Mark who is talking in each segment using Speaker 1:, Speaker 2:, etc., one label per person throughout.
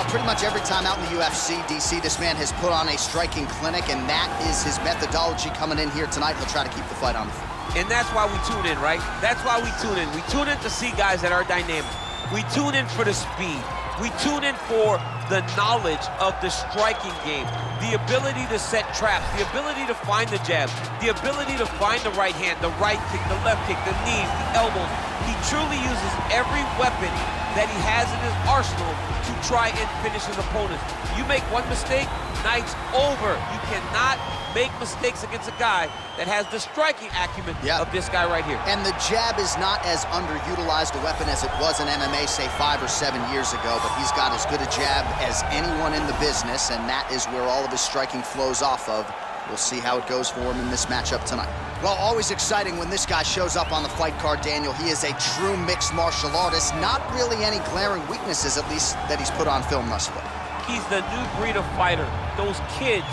Speaker 1: Well, pretty much every time out in the UFC, DC, this man has put on a striking clinic, and that is his methodology coming in here tonight. He'll try to keep the fight on the floor.
Speaker 2: And that's why we tune in, right? That's why we tune in. We tune in to see guys that are dynamic. We tune in for the speed. We tune in for the knowledge of the striking game, the ability to set traps, the ability to find the jab, the ability to find the right hand, the right kick, the left kick, the knees, the elbows. He truly uses every weapon that he has in his arsenal to try and finish his opponents. You make one mistake, night's over. You cannot make mistakes against a guy that has the striking acumen of this guy right here.
Speaker 1: And the jab is not as underutilized a weapon as it was in MMA, say 5 or 7 years ago, but he's got as good a jab as anyone in the business, and that is where all of his striking flows off of. We'll see how it goes for him in this matchup tonight. Well, always exciting when this guy shows up on the fight card, Daniel. He is a true mixed martial artist. Not really any glaring weaknesses, at least, that he's put on film thus far.
Speaker 2: He's the new breed of fighter. Those kids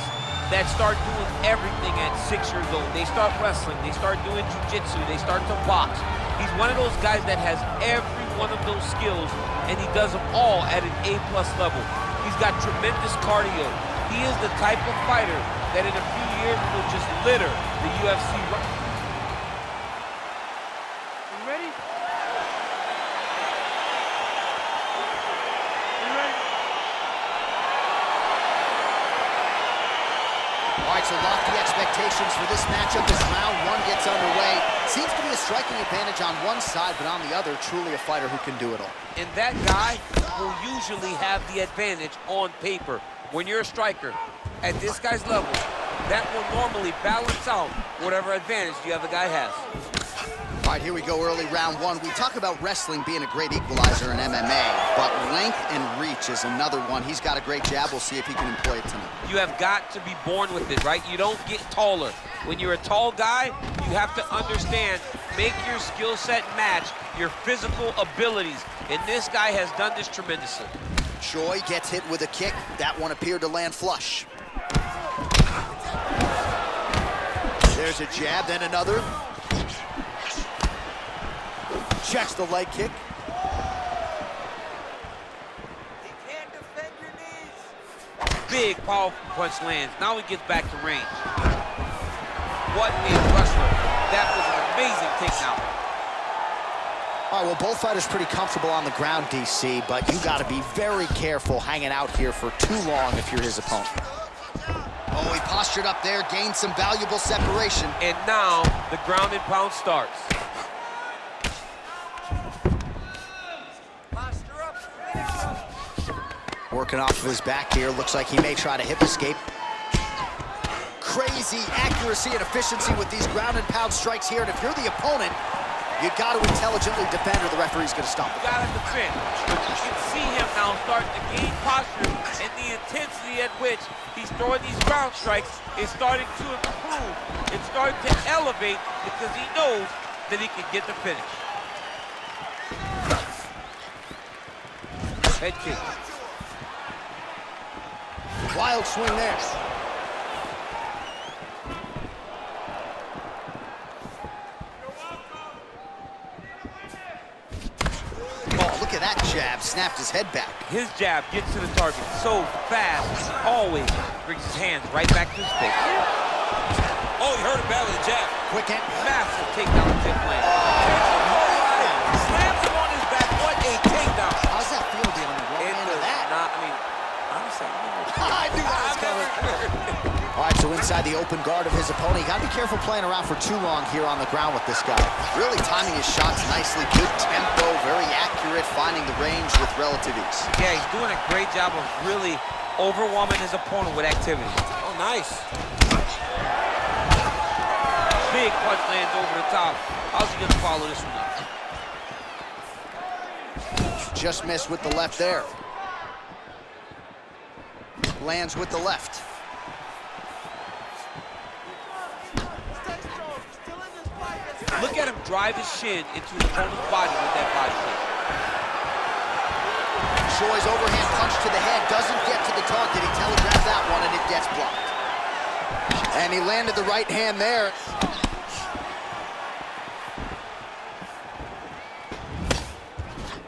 Speaker 2: that start doing everything at 6 years old. They start wrestling, they start doing jiu-jitsu, they start to box. He's one of those guys that has every one of those skills, and he does them all at an A+ level. He's got tremendous cardio. He is the type of fighter that in a few years will just litter the UFC.
Speaker 3: You ready? You ready?
Speaker 1: All right, so lofty expectations for this matchup as round one gets underway. Seems to be a striking advantage on one side, but on the other, truly a fighter who can do it all.
Speaker 2: And that guy will usually have the advantage on paper. When you're a striker at this guy's level, that will normally balance out whatever advantage the other guy has.
Speaker 1: All right, here we go, early round one. We talk about wrestling being a great equalizer in MMA, but length and reach is another one. He's got a great jab. We'll see if he can employ it tonight.
Speaker 2: You have got to be born with it, right? You don't get taller. When you're a tall guy, you have to understand, make your skill set match your physical abilities. And this guy has done this tremendously.
Speaker 1: Choi gets hit with a kick. That one appeared to land flush. There's a jab, then another. Checks the leg kick.
Speaker 2: He can't defend your knees. Big, powerful punch lands. Now he gets back to range. What a wrestler. That was an amazing takedown.
Speaker 1: All right, well, both fighters pretty comfortable on the ground, DC, but you got to be very careful hanging out here for too long if you're his opponent. Oh, he postured up there, gained some valuable separation.
Speaker 2: And now the ground and pound starts.
Speaker 1: Working off of his back here. Looks like he may try to hip escape. Crazy accuracy and efficiency with these ground and pound strikes here. And if you're the opponent, you got to intelligently defend or the referee's going to stop it.
Speaker 2: You got to defend. But you can see him now starting to gain posture, and the intensity at which he's throwing these ground strikes is starting to improve. It's starting to elevate because he knows that he can get the finish. Head kick.
Speaker 1: Wild swing there. Oh, look at that jab. Snapped his head back.
Speaker 2: His jab gets to the target so fast. He always brings his hands right back to his face. Oh, he hurt him badly, the jab.
Speaker 1: Quick and
Speaker 2: massive takedown to tip land. Slams him on his back. What a takedown.
Speaker 1: How's that feel being on the wrong end of that?
Speaker 2: Nah, I mean, honestly,
Speaker 1: I knew that was coming. All right, so inside the open guard of his opponent, you got to be careful playing around for too long here on the ground with this guy. Really timing his shots nicely, good tempo, very accurate, finding the range with relative ease.
Speaker 2: Yeah, he's doing a great job of really overwhelming his opponent with activity. Oh, nice. Big punch lands over the top. How's he going to follow this one up?
Speaker 1: Just missed with the left there. Lands with the left.
Speaker 2: Look at him drive his shin into his opponent's body with that body kick.
Speaker 1: Choi's overhand punch to the head doesn't get to the target. He telegraphed that one and it gets blocked. And he landed the right hand there.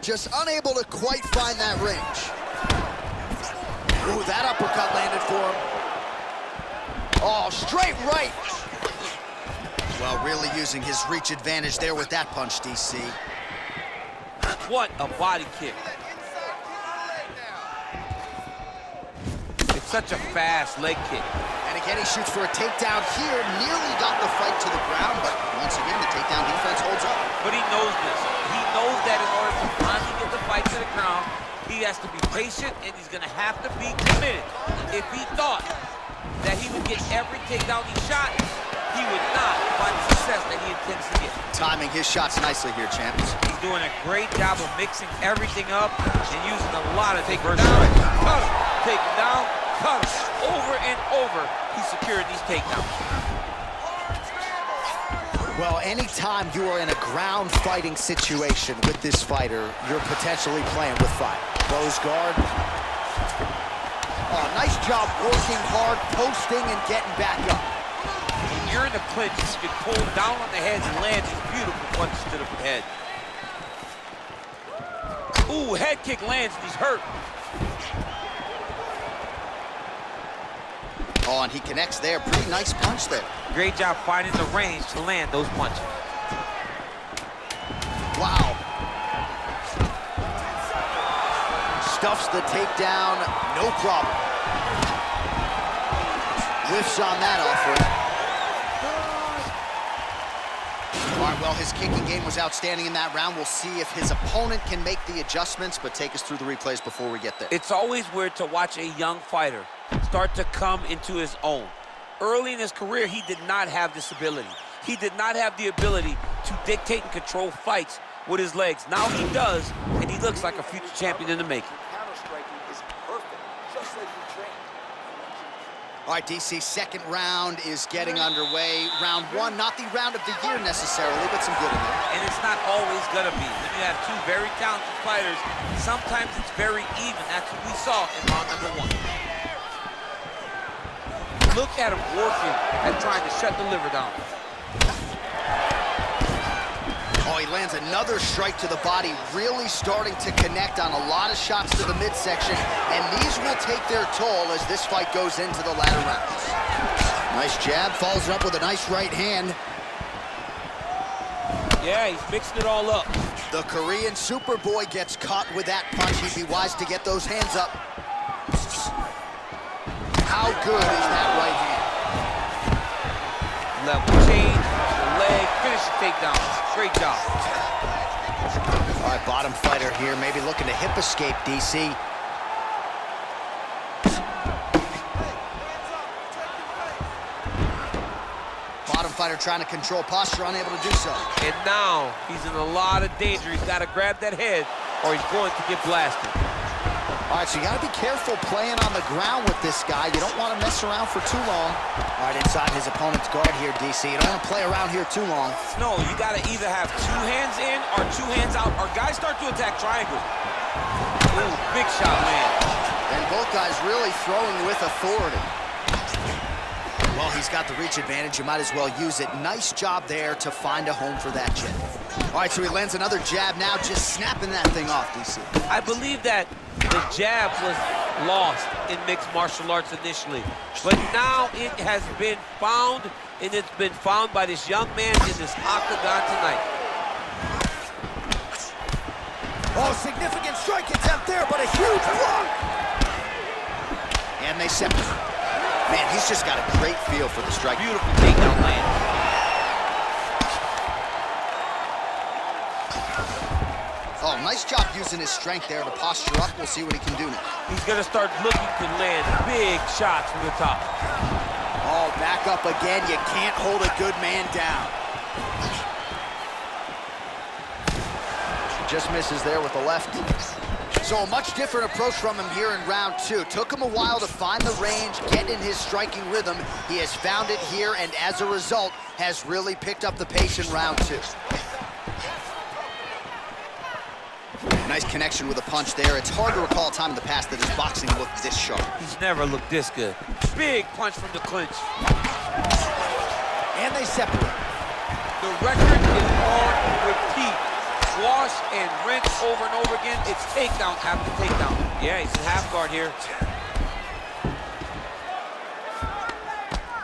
Speaker 1: Just unable to quite find that range. Ooh, that uppercut landed for him. Oh, straight right. Well, really using his reach advantage there with that punch, DC.
Speaker 2: What a body kick. It's such a fast leg kick.
Speaker 1: And again, he shoots for a takedown here. Nearly got the fight to the ground, but once again, the takedown defense holds up.
Speaker 2: But he knows this. He knows that in order to finally get the fight to the ground, he has to be patient, and he's going to have to be committed. If he thought that he would get every takedown he shot, he would not find the success that he intends to get.
Speaker 1: Timing his shots nicely here, champs.
Speaker 2: He's doing a great job of mixing everything up and using a lot of reverse strikes. Cut him, take him down, cut him. Over and over, he's securing these takedowns.
Speaker 1: Well, anytime you are in a ground fighting situation with this fighter, you're potentially playing with fire. Close guard. Oh, nice job working hard, posting, and getting back up.
Speaker 2: When you're in the clinch, you can pull down on the heads and land these beautiful punches to the head. Ooh, head kick lands and he's hurt.
Speaker 1: Oh, and he connects there. Pretty nice punch there.
Speaker 2: Great job finding the range to land those punches.
Speaker 1: Wow. Stuffs the takedown, no problem. Whiffs on that offer. All right, well, his kicking game was outstanding in that round. We'll see if his opponent can make the adjustments, but take us through the replays before we get there.
Speaker 2: It's always weird to watch a young fighter start to come into his own. Early in his career, he did not have this ability. He did not have the ability to dictate and control fights with his legs. Now he does, and he looks like a future champion in the making.
Speaker 3: Counter-striking is perfect, just like you trained.
Speaker 1: All right, DC, second round is getting underway. Round one, not the round of the year necessarily, but some good in there.
Speaker 2: And it's not always gonna be. When you have two very talented fighters, sometimes it's very even. That's what we saw in round number one. Look at him working and trying to shut the liver down.
Speaker 1: Oh, he lands another strike to the body, really starting to connect on a lot of shots to the midsection, and these will take their toll as this fight goes into the latter rounds. Nice jab, follows it up with a nice right hand.
Speaker 2: Yeah, he's mixing it all up.
Speaker 1: The Korean Superboy gets caught with that punch. He'd be wise to get those hands up. How good is that right hand?
Speaker 2: Level change, the leg, finish the takedown. Great job.
Speaker 1: All right, bottom fighter here, maybe looking to hip escape, DC. Bottom fighter trying to control posture, unable to do so.
Speaker 2: And now he's in a lot of danger. He's got to grab that head or he's going to get blasted.
Speaker 1: All right, so you got to be careful playing on the ground with this guy. You don't want to mess around for too long. All right, inside his opponent's guard here, DC. You don't want to play around here too long.
Speaker 2: No, you got to either have two hands in or two hands out, or guys start to attack triangle. Ooh, big shot, man.
Speaker 1: And both guys really throwing with authority. Well, he's got the reach advantage. You might as well use it. Nice job there to find a home for that jab. All right, so he lands another jab now, just snapping that thing off, DC.
Speaker 2: I believe that the jab was lost in mixed martial arts initially, but now it has been found, and it's been found by this young man in this octagon tonight.
Speaker 1: Oh, significant strike attempt there, but a huge block. And they separate. Man, he's just got a great feel for the strike.
Speaker 2: Beautiful takedown land.
Speaker 1: Oh, nice job using his strength there to posture up. We'll see what he can do now.
Speaker 2: He's gonna start looking to land big shots from the top.
Speaker 1: Oh, back up again. You can't hold a good man down. Just misses there with the left. So a much different approach from him here in round two. Took him a while to find the range, get in his striking rhythm. He has found it here, and as a result, has really picked up the pace in round two. Nice connection with a punch there. It's hard to recall a time in the past that his boxing looked this sharp.
Speaker 2: He's never looked this good. Big punch from the clinch.
Speaker 1: And they separate.
Speaker 2: The record is on repeat. Wash and rinse over and over again. It's takedown after takedown. Yeah, he's in half guard here.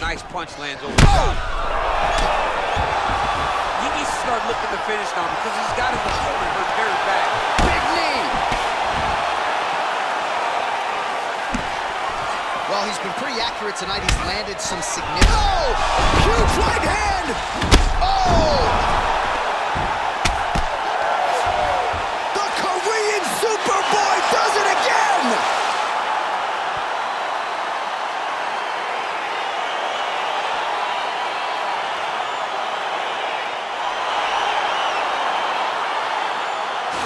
Speaker 2: Nice punch lands over the top. He needs to start looking to finish now because he's got his opponent hurt very bad.
Speaker 1: Big knee. Well, he's been pretty accurate tonight. He's landed some significant... Oh! Huge right hand! Oh! The Korean Superboy does it again!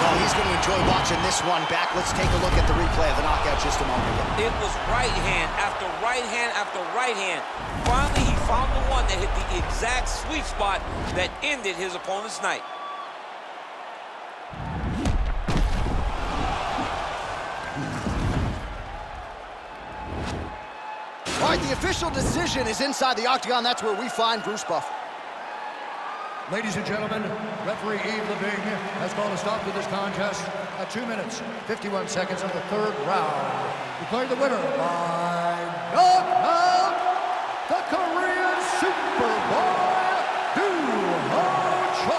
Speaker 1: Well, he's going to enjoy watching this one back. Let's take a look at the replay of the knockout just a moment ago.
Speaker 2: It was right hand after right hand after right hand. Finally, he found the one that hit the exact sweet spot that ended his opponent's night.
Speaker 1: All right, the official decision is inside the octagon. That's where we find Bruce Buffer.
Speaker 4: Ladies and gentlemen, referee Yves Leving has called a stop to this contest at 2 minutes, 51 seconds of the third round. Declaring the winner by knockout, the Korean Superboy, doohochoi.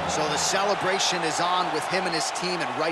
Speaker 1: So the celebration is on with him and his team, and right